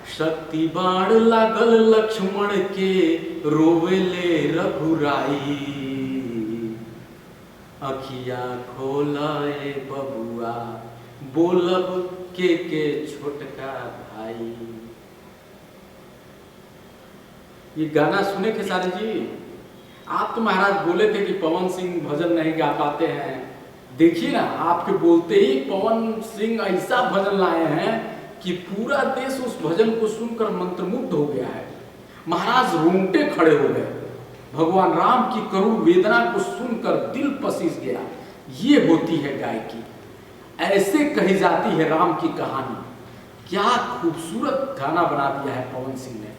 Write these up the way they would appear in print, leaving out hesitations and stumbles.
शक्ति बाण लागल लक्ष्मण के रोवेले रघुराई। अखिया खोलाए बबुआ बोलब के छोटका भाई। ये गाना सुने खेसारी जी? आप तो महाराज बोले थे कि पवन सिंह भजन नहीं गा पाते हैं। देखिए ना, आपके बोलते ही पवन सिंह ऐसा भजन लाए हैं कि पूरा देश उस भजन को सुनकर मंत्रमुग्ध हो गया है। महाराज रोंगटे खड़े हो गए। भगवान राम की करुण वेदना को सुनकर दिल पसीज गया। ये होती है गायकी, ऐसे कही जाती है राम की कहानी। क्या खूबसूरत गाना बना दिया है पवन सिंह ने।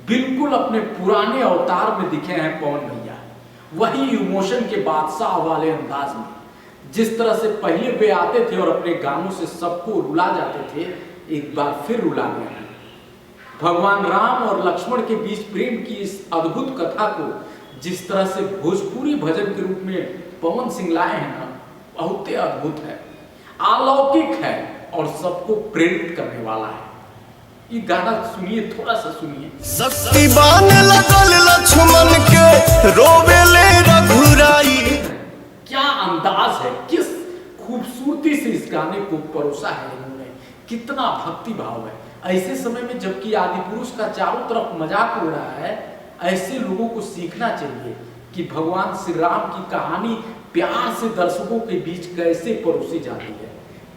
बिल्कुल अपने पुराने अवतार में दिखे हैं पवन भैया, वही इमोशन के बादशाह वाले अंदाज में। जिस तरह से पहले वे आते थे और अपने गानों से सबको रुला जाते थे, एक बार फिर रुला गए हैं। भगवान राम और लक्ष्मण के बीच प्रेम की इस अद्भुत कथा को जिस तरह से भोजपुरी भजन के रूप में पवन सिंह लाए हैं ना, बहुत ही अद्भुत है, अलौकिक है और सबको प्रेरित करने वाला है। ये गाना सुनिए, थोड़ा सा सुनिए। शक्ति बाण लगल लक्ष्मण के रोवेले रघुराई। क्या अंदाज है, किस खूबसूरती से इस गाने को परोसा है इन्होंने, कितना भक्ति भाव है। ऐसे समय में जबकि आदि पुरुष का चारों तरफ मजाक हो रहा है, ऐसे लोगों को सीखना चाहिए कि भगवान श्री राम की कहानी प्यार से दर्शकों के बीच कैसे परोसी जाती है।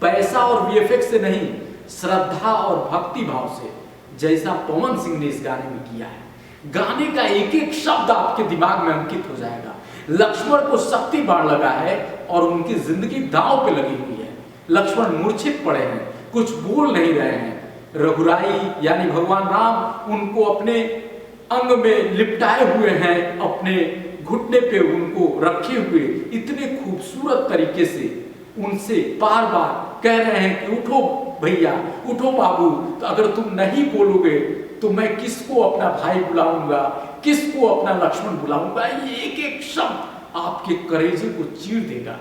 पैसा और वीएफएक्स से नहीं, श्रद्धा और भक्ति भाव से, जैसा पवन सिंह ने इस गाने में किया है। गाने का एक एक शब्द आपके दिमाग में अंकित हो जाएगा। लक्ष्मण को शक्ति बाण लगा है और उनकी जिंदगी दांव पे लगी हुई है। लक्ष्मण मूर्छित पड़े हैं, कुछ बोल नहीं रहे हैं। रघुराई यानी भगवान राम उनको अपने अंग में लिपटाए हुए हैं, अपने घुटने पे उनको रखे हुए, इतने खूबसूरत तरीके से उनसे बार बार कह रहे हैं कि उठो भैया, उठो बाबू। तो अगर तुम नहीं बोलोगे तो मैं किसको अपना भाई बुलाऊंगा, किसको अपना लक्ष्मण बुलाऊंगा। ये एक एक शब्द आपके कलेजे को चीर देगा।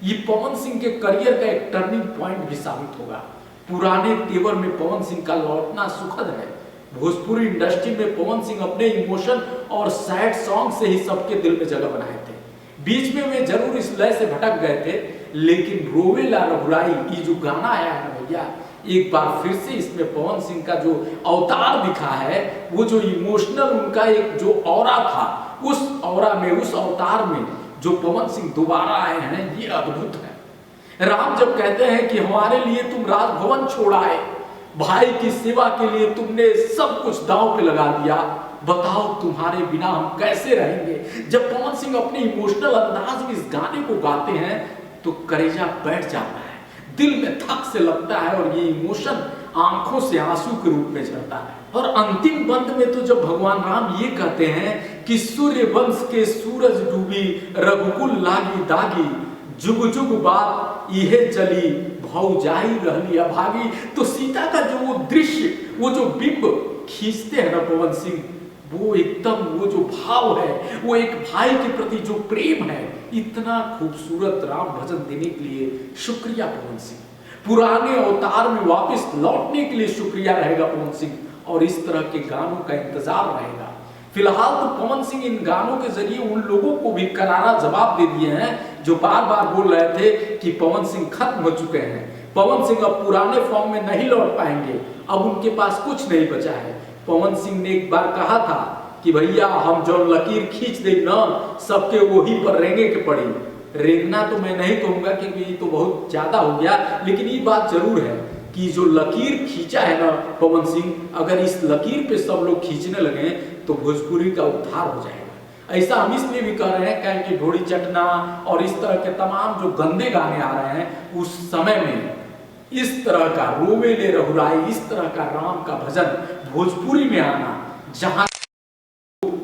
ये पवन सिंह के करियर का एक टर्निंग पॉइंट भी साबित होगा। पुराने तेवर में पवन सिंह का लौटना सुखद है। भोजपुरी इंडस्ट्री में पवन सिंह अपने इमोशन और सैड सॉन्ग से ही सबके दिल में जगह बनाए थे। बीच में वे जरूर इस लय से भटक गए थे, लेकिन रोवेला रघुराई ये जो गाना आया है ना भैया, एक बार फिर से इसमें पवन सिंह का जो अवतार दिखा है, वो जो इमोशनल उनका एक जो ऑरा था, उस ऑरा में, उस अवतार में जो पवन सिंह दोबारा आए हैं, ये अद्भुत है। राम जब कहते हैं कि हमारे लिए तुम राजभवन छोड़ आए, भाई की सेवा के लिए तुमने सब कुछ दांव पे लगा दिया, बताओ तुम्हारे बिना हम कैसे रहेंगे। जब पवन सिंह अपने इमोशनल अंदाज में इस गाने को गाते हैं तो कलेजा बैठ जाता है, दिल में थक से लगता है और ये इमोशन आंखों से आंसू के रूप में झरता है। और अंतिम बंद में तो जब भगवान राम ये कहते हैं कि सूर्य वंश के सूरज डूबी, रघुकुल लागी दागी, जुग जुग बात इहे चली, भौजाई रहली अभागी। तो सीता का जो वो दृश्य, वो जो बिंब खींचते हैं ना पवन सिंह, वो एकदम वो जो भाव है, वो एक भाई के प्रति जो प्रेम है, इतना खूबसूरत राम भजन देने के लिए शुक्रिया पवन सिंह। पुराने अवतार में वापस लौटने के लिए शुक्रिया रहेगा पवन सिंह, और इस तरह के गानों का इंतजार रहेगा। फिलहाल तो पवन सिंह इन गानों के जरिए उन लोगों को भी करारा जवाब दे दिए हैं जो बार बार बोल रहे थे कि पवन सिंह खत्म हो चुके हैं, पवन सिंह अब पुराने फॉर्म में नहीं लौट पाएंगे, अब उनके पास कुछ नहीं बचा है। पवन सिंह ने एक बार कहा था कि भैया हम जो लकीर खींच दे ना, सबके वही पर रेंगे के पड़ी। रेंगना तो मैं नहीं कहूंगा क्योंकि ये तो बहुत ज्यादा हो गया, लेकिन ये बात जरूर है कि जो लकीर खींचा है ना पवन सिंह, अगर इस लकीर पे सब लोग खींचने लगे तो भोजपुरी का उद्धार हो जाएगा। ऐसा हम इसलिए भी कह रहे हैं कि ढोड़ी चटना और इस तरह के तमाम जो गंदे गाने आ रहे हैं, उस समय में इस तरह का रोवेले रघुराई, इस तरह का राम का भजन भोजपुरी में आना, जहां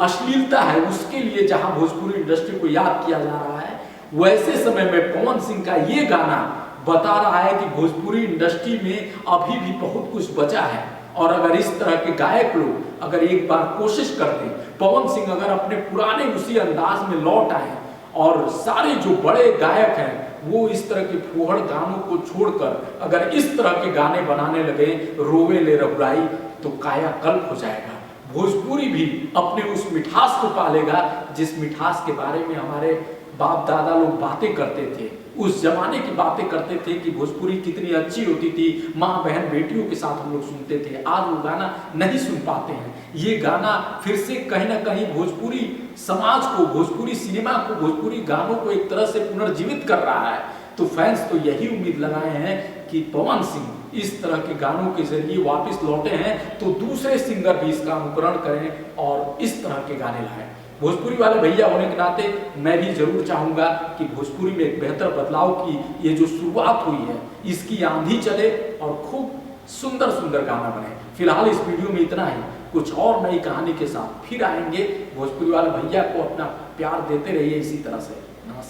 अश्लीलता है उसके लिए जहां भोजपुरी इंडस्ट्री को याद किया जा रहा है, वैसे समय में पवन सिंह का ये गाना बता रहा है कि भोजपुरी इंडस्ट्री में अभी भी बहुत कुछ बचा है। और अगर इस तरह के गायक लोग अगर एक बार कोशिश करते, पवन सिंह अगर अपने पुराने उसी अंदाज में लौट आए और सारे जो बड़े गायक हैं वो इस तरह के फूहड़ गानों को छोड़कर अगर इस तरह के गाने बनाने लगे, रोवे ले रघुराई, तो कायाकल्प हो जाएगा। भोजपुरी भी अपने उस मिठास को पालेगा जिस मिठास के बारे में हमारे बाप दादा लोग बातें करते थे, उस जमाने की बातें करते थे कि भोजपुरी कितनी अच्छी होती थी, माँ बहन बेटियों के साथ हम लोग सुनते थे। आज वो गाना नहीं सुन पाते हैं। ये गाना फिर से कहीं ना कहीं भोजपुरी समाज को, भोजपुरी सिनेमा को, भोजपुरी गानों को एक तरह से पुनर्जीवित कर रहा है। तो फैंस तो यही उम्मीद लगाए हैं कि पवन सिंह इस तरह के गानों के जरिए वापस लौटे हैं तो दूसरे सिंगर भी इसका अनुकरण करें और इस तरह के गाने लाएं। भोजपुरी वाले भैया होने के नाते मैं भी जरूर चाहूँगा कि भोजपुरी में एक बेहतर बदलाव की ये जो शुरुआत हुई है इसकी आंधी चले और खूब सुंदर सुंदर गाना बने। फिलहाल इस वीडियो में इतना ही, कुछ और नई कहानी के साथ फिर आएंगे। भोजपुरी वाले भैया को अपना प्यार देते रहिए इसी तरह से। नमस्कार।